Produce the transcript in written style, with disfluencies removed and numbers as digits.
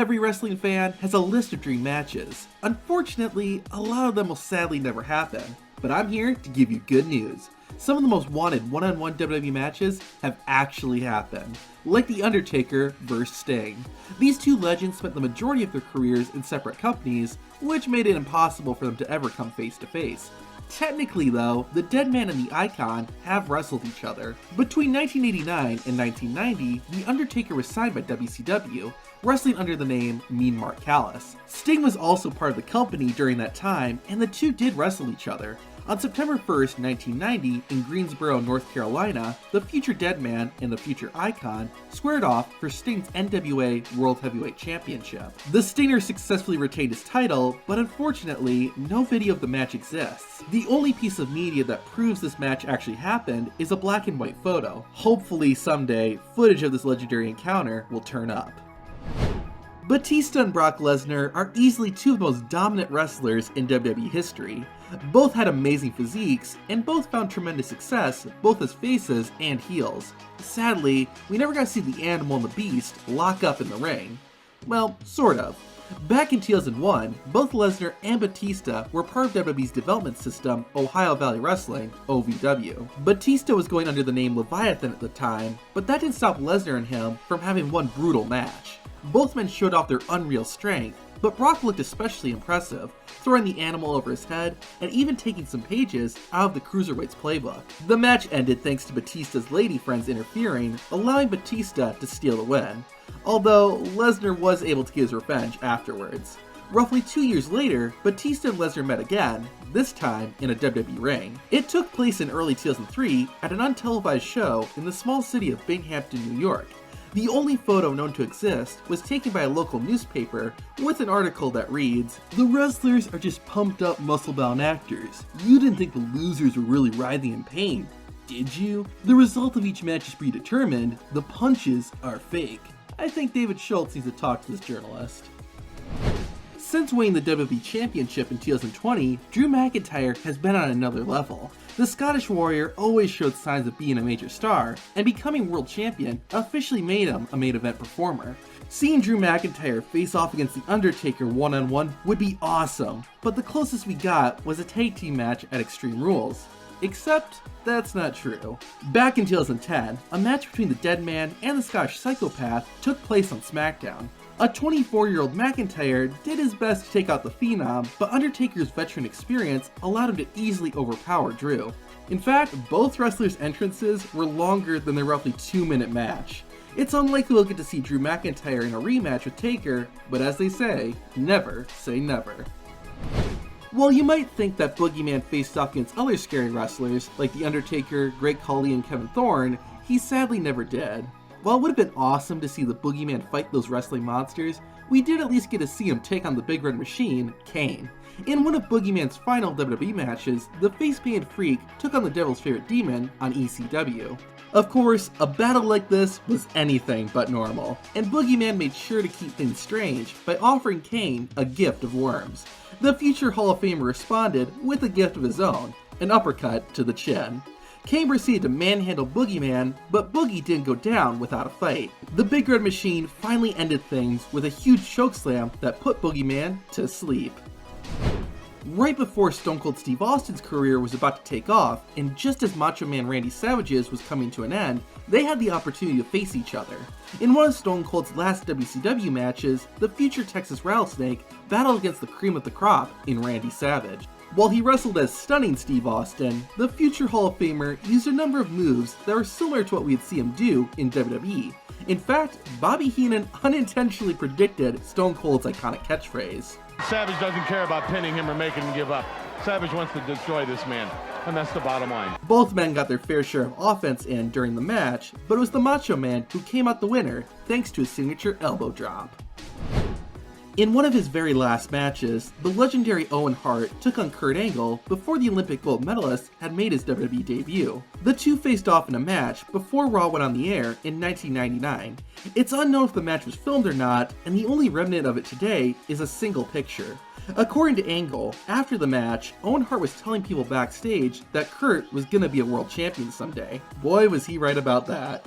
Every wrestling fan has a list of dream matches. Unfortunately, a lot of them will sadly never happen. But I'm here to give you good news. Some of the most wanted one-on-one WWE matches have actually happened, like The Undertaker vs. Sting. These two legends spent the majority of their careers in separate companies, which made it impossible for them to ever come face to face. Technically though, the Dead Man and the Icon have wrestled each other. Between 1989 and 1990, The Undertaker was signed by WCW, wrestling under the name Mean Mark Callis. Sting was also part of the company during that time, and the two did wrestle each other. On September 1st, 1990, in Greensboro, North Carolina, the future Dead Man and the future Icon squared off for Sting's NWA World Heavyweight Championship. The Stinger successfully retained his title, but unfortunately, no video of the match exists. The only piece of media that proves this match actually happened is a black and white photo. Hopefully someday, footage of this legendary encounter will turn up. Batista and Brock Lesnar are easily two of the most dominant wrestlers in WWE history. Both had amazing physiques, and both found tremendous success, both as faces and heels. Sadly, we never got to see the Animal and the Beast lock up in the ring. Well, sort of. Back in 2001, both Lesnar and Batista were part of WWE's development system, Ohio Valley Wrestling, OVW. Batista was going under the name Leviathan at the time, but that didn't stop Lesnar and him from having one brutal match. Both men showed off their unreal strength, but Brock looked especially impressive, throwing the Animal over his head and even taking some pages out of the Cruiserweight's playbook. The match ended thanks to Batista's lady friends interfering, allowing Batista to steal the win, although Lesnar was able to get his revenge afterwards. Roughly 2 years later, Batista and Lesnar met again, this time in a WWE ring. It took place in early 2003 at an untelevised show in the small city of Binghamton, New York. The only photo known to exist was taken by a local newspaper with an article that reads, "The wrestlers are just pumped up muscle-bound actors. You didn't think the losers were really writhing in pain, did you? The result of each match is predetermined. The punches are fake." I think David Schultz needs to talk to this journalist. Since winning the WWE Championship in 2020, Drew McIntyre has been on another level. The Scottish Warrior always showed signs of being a major star, and becoming world champion officially made him a main event performer. Seeing Drew McIntyre face off against The Undertaker one-on-one would be awesome, but the closest we got was a tag team match at Extreme Rules. Except, that's not true. Back in 2010, a match between the Dead Man and the Scottish Psychopath took place on SmackDown. A 24-year-old McIntyre did his best to take out the Phenom, but Undertaker's veteran experience allowed him to easily overpower Drew. In fact, both wrestlers' entrances were longer than their roughly 2-minute match. It's unlikely we'll get to see Drew McIntyre in a rematch with Taker, but as they say never. While you might think that Boogeyman faced off against other scary wrestlers like The Undertaker, Great Khali, and Kevin Thorne, he sadly never did. While it would have been awesome to see the Boogeyman fight those wrestling monsters, we did at least get to see him take on the Big Red Machine, Kane. In one of Boogeyman's final WWE matches, the face-painted freak took on the Devil's Favorite Demon on ECW. Of course, a battle like this was anything but normal, and Boogeyman made sure to keep things strange by offering Kane a gift of worms. The future Hall of Famer responded with a gift of his own, an uppercut to the chin. Kane proceeded to manhandle Boogeyman, but Boogie didn't go down without a fight. The Big Red Machine finally ended things with a huge chokeslam that put Boogeyman to sleep. Right before Stone Cold Steve Austin's career was about to take off, and just as Macho Man Randy Savage's was coming to an end, they had the opportunity to face each other. In one of Stone Cold's last WCW matches, the future Texas Rattlesnake battled against the cream of the crop in Randy Savage. While he wrestled as stunning Steve Austin, the future Hall of Famer used a number of moves that were similar to what we'd see him do in WWE. In fact, Bobby Heenan unintentionally predicted Stone Cold's iconic catchphrase. Savage doesn't care about pinning him or making him give up. Savage wants to destroy this man, and that's the bottom line. Both men got their fair share of offense in during the match, but it was the Macho Man who came out the winner thanks to his signature elbow drop. In one of his very last matches, the legendary Owen Hart took on Kurt Angle before the Olympic gold medalist had made his WWE debut. The two faced off in a match before Raw went on the air in 1999. It's unknown if the match was filmed or not, and the only remnant of it today is a single picture. According to Angle, after the match, Owen Hart was telling people backstage that Kurt was gonna be a world champion someday. Boy, was he right about that.